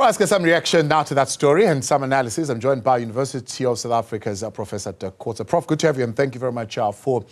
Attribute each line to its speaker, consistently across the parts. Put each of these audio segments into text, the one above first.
Speaker 1: Well, let's get some reaction now to that story and some analysis. I'm joined by University of South Africa's Professor Dirk Kotzé. Prof, good to have you, and thank you very much for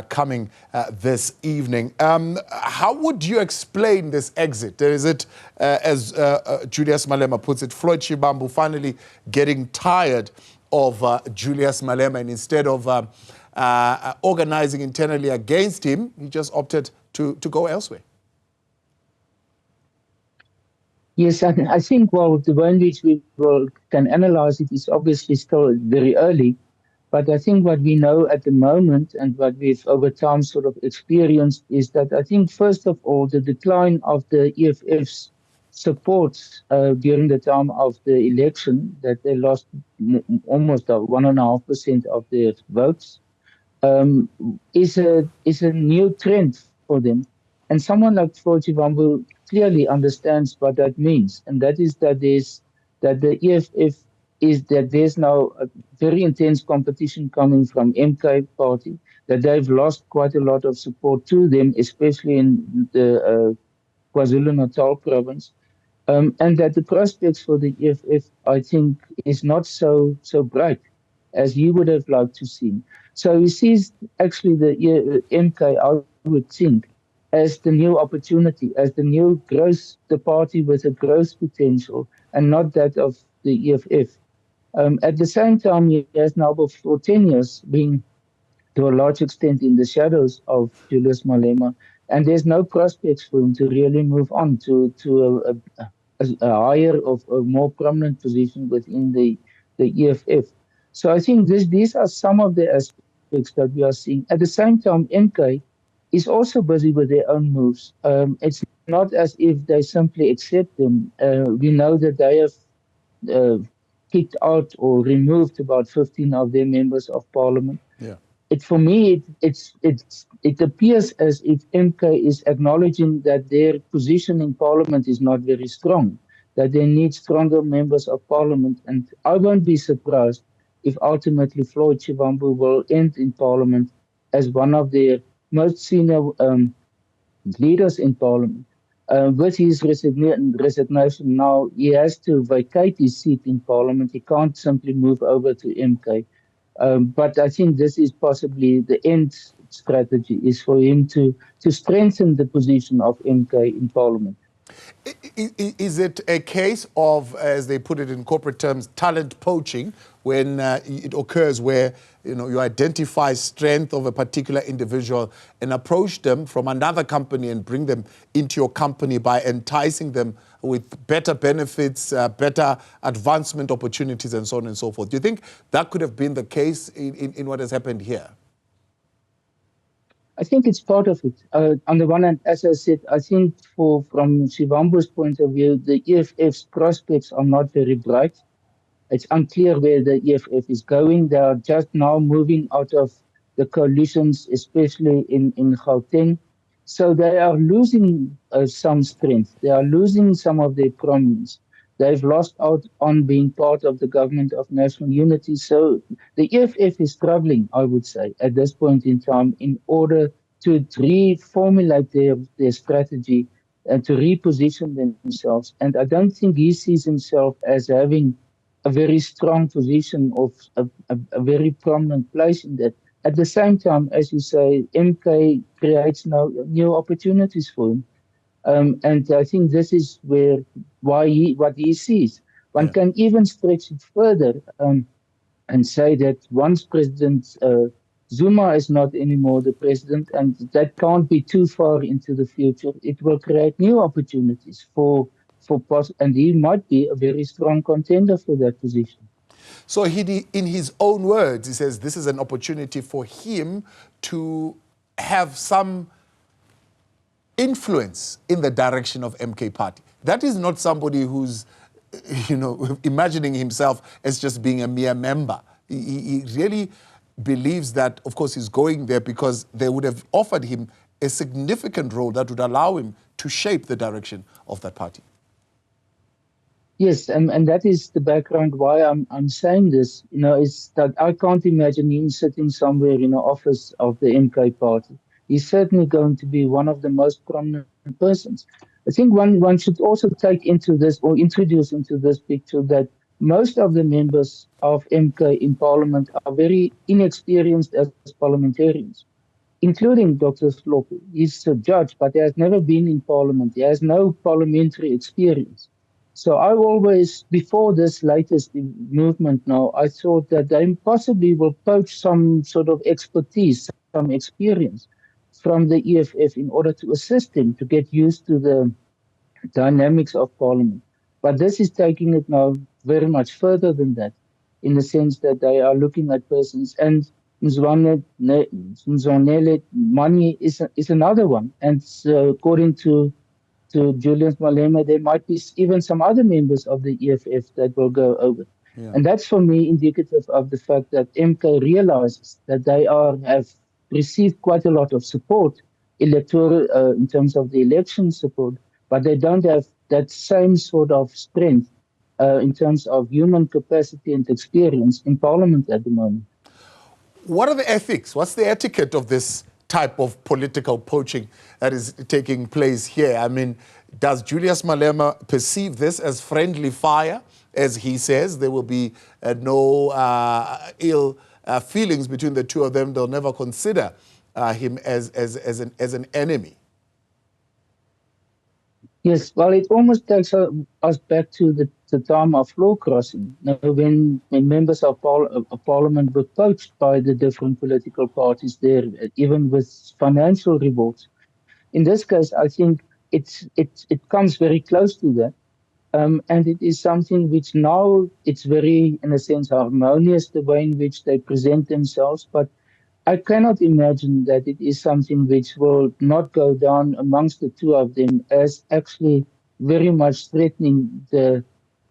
Speaker 1: coming this evening. How would you explain this exit? Is it, as Julius Malema puts it, Floyd Shivambu finally getting tired of Julius Malema, and instead of organizing internally against him, he just opted to go elsewhere?
Speaker 2: Yes, I think, well, the way in which we can analyze it is obviously still very early. But I think what we know at the moment and what we've over time sort of experienced is that I think, first of all, the decline of the EFF's support during the time of the election, that they lost almost 1.5% of their votes, is a new trend for them. And someone like Floyd Shivambu clearly understands what that means, and that is that the EFF is that there's now a very intense competition coming from MK party, that they've lost quite a lot of support to them, especially in the KwaZulu-Natal province, and that the prospects for the EFF, I think, is not so bright as he would have liked to see. So he sees actually the MK, I would think, as the new opportunity, as the new growth, the party with a growth potential, and not that of the EFF. At the same time, he has now for 10 years been, to a large extent, in the shadows of Julius Malema, and there's no prospects for him to really move on to a higher or a more prominent position within the EFF. So I think these are some of the aspects that we are seeing. At the same time, MK is also busy with their own moves. It's not as if they simply accept them. We know that they have kicked out or removed about 15 of their members of parliament.
Speaker 1: Yeah.
Speaker 2: For me, it appears as if MK is acknowledging that their position in parliament is not very strong, that they need stronger members of parliament. And I won't be surprised if ultimately Floyd Shivambu will end in parliament as one of their most senior leaders in parliament. With his resignation now, he has to vacate his seat in parliament. He can't simply move over to MK. But I think this is possibly the end strategy, is for him to strengthen the position of MK in parliament.
Speaker 1: Is it a case of, as they put it in corporate terms, talent poaching, when it occurs where you identify strength of a particular individual and approach them from another company and bring them into your company by enticing them with better benefits, better advancement opportunities, and so on and so forth? Do you think that could have been the case in what has happened here?
Speaker 2: I think it's part of it. On the one hand, as I said, I think from Shivambu's point of view, the EFF's prospects are not very bright. It's unclear where the EFF is going. They are just now moving out of the coalitions, especially in Gauteng. So they are losing some strength. They are losing some of their prominence. They've lost out on being part of the government of national unity. So the EFF is struggling, I would say, at this point in time, in order to reformulate their strategy and to reposition themselves. And I don't think he sees himself as having a very strong position of a very prominent place in that. At the same time, as you say, MK creates now new opportunities for him. And I think this is what he sees. One can even stretch it further and say that once President Zuma is not anymore the president, and that can't be too far into the future, it will create new opportunities and he might be a very strong contender for that position.
Speaker 1: So in his own words, he says this is an opportunity for him to have some influence in the direction of MK party. That is not somebody who's, imagining himself as just being a mere member. He really believes that, of course, he's going there because they would have offered him a significant role that would allow him to shape the direction of that party.
Speaker 2: Yes, and that is the background why I'm saying this. Is that I can't imagine him sitting somewhere in the office of the MK party. He's certainly going to be one of the most prominent persons. I think one should also take into this or introduce into this picture that most of the members of MK in Parliament are very inexperienced as parliamentarians, including Dr. Slopo. He's a judge, but he has never been in Parliament. He has no parliamentary experience. So I always, before this latest movement now, I thought that they possibly will poach some sort of expertise, some experience from the EFF in order to assist them to get used to the dynamics of Parliament. But this is taking it now very much further than that, in the sense that they are looking at persons. And Mzwanele Mani is another one. And according to Julius Malema, there might be even some other members of the EFF that will go over. Yeah. And that's for me indicative of the fact that MK realizes that they have received quite a lot of support, electoral in terms of the election support, but they don't have that same sort of strength in terms of human capacity and experience in Parliament at the moment.
Speaker 1: What are the ethics? What's the etiquette of this type of political poaching that is taking place here? I mean, does Julius Malema perceive this as friendly fire? As he says, there will be no ill feelings between the two of them. They'll never consider him as an enemy.
Speaker 2: Yes, well, it almost takes us back to the time of law crossing, when members of Parliament were poached by the different political parties there, even with financial rewards. In this case, I think it comes very close to that. And it is something which now it's very, in a sense, harmonious, the way in which they present themselves. But I cannot imagine that it is something which will not go down amongst the two of them as actually very much threatening the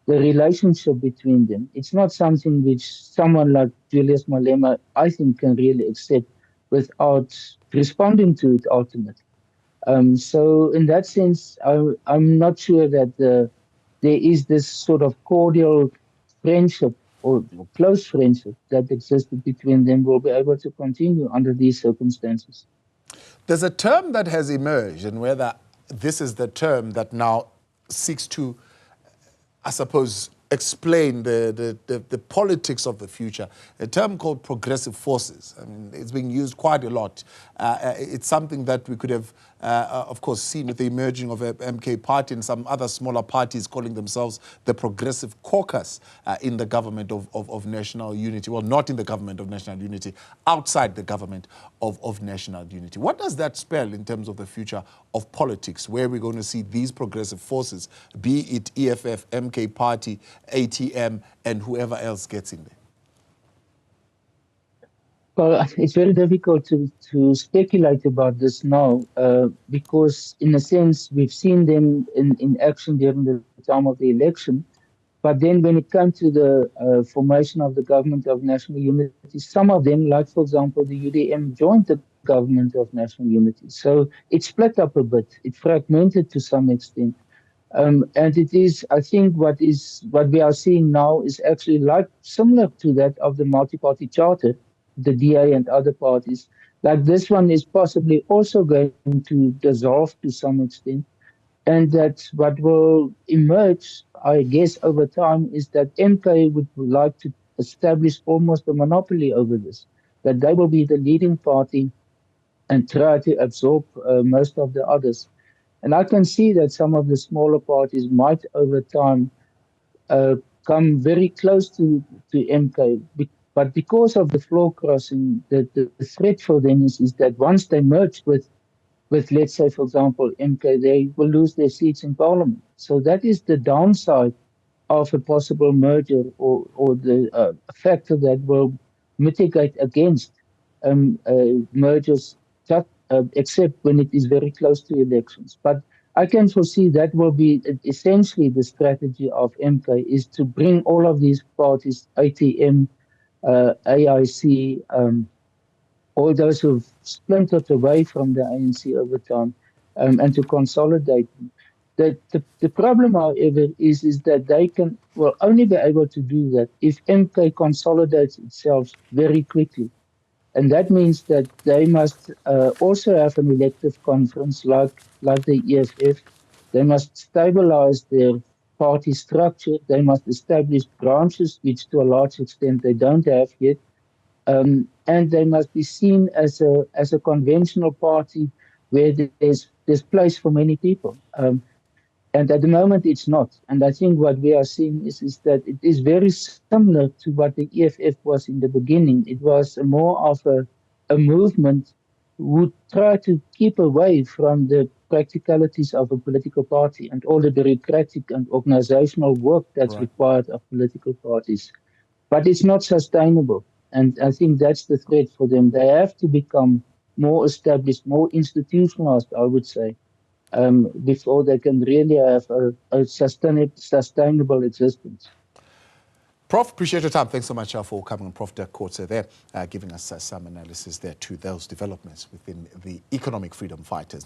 Speaker 2: relationship between them. It's not something which someone like Julius Malema, I think, can really accept without responding to it ultimately. So in that sense, I'm not sure that there is this sort of cordial friendship or close friendship that existed between them will be able to continue under these circumstances.
Speaker 1: There's a term that has emerged, and whether this is the term that now seeks to, I suppose, explain the politics of the future, a term called progressive forces. I mean, it's being used quite a lot. It's something that we could have, of course, seen with the emerging of a MK party and some other smaller parties calling themselves the Progressive Caucus in the government of national unity. Well, not in the government of national unity, outside the government of national unity. What does that spell in terms of the future of politics, where we're going to see these progressive forces, be it EFF, MK party, ATM, and whoever else gets in there?
Speaker 2: Well, it's very difficult to speculate about this now because, in a sense, we've seen them in action during the time of the election. But then when it comes to the formation of the government of national unity, some of them, like, for example, the UDM, joined the government of national unity. So it split up a bit. It fragmented to some extent. And it is, I think, what we are seeing now is actually like similar to that of the multi-party charter, the DA and other parties. Like this one is possibly also going to dissolve to some extent. And that what will emerge, I guess, over time is that MK would like to establish almost a monopoly over this, that they will be the leading party and try to absorb most of the others. And I can see that some of the smaller parties might, over time, come very close to MK. But because of the floor crossing, the threat for them is that once they merge with, let's say, for example, MK, they will lose their seats in Parliament. So that is the downside of a possible merger or the factor that will mitigate against mergers, except when it is very close to elections. But I can foresee that will be essentially the strategy of MK, is to bring all of these parties, ATM, AIC, all those who've splintered away from the ANC over time, and to consolidate them. The problem, however, is that they will only be able to do that if MK consolidates itself very quickly. And that means that they must also have an elective conference like the EFF, They must stabilize their party structure. They must establish branches, which to a large extent they don't have yet. And they must be seen as a conventional party where there's place for many people. And at the moment, it's not. And I think what we are seeing is that it is very similar to what the EFF was in the beginning. It was more of a movement would try to keep away from the practicalities of a political party and all the bureaucratic and organizational work that's
Speaker 1: Right.
Speaker 2: required of political parties. But it's not sustainable. And I think that's the threat for them. They have to become more established, more institutionalized, I would say, before they can really have a sustainable existence.
Speaker 1: Prof, appreciate your time. Thanks so much for coming on. Prof. Dirk Kotzé there, giving us some analysis there to those developments within the economic freedom fighters. Now,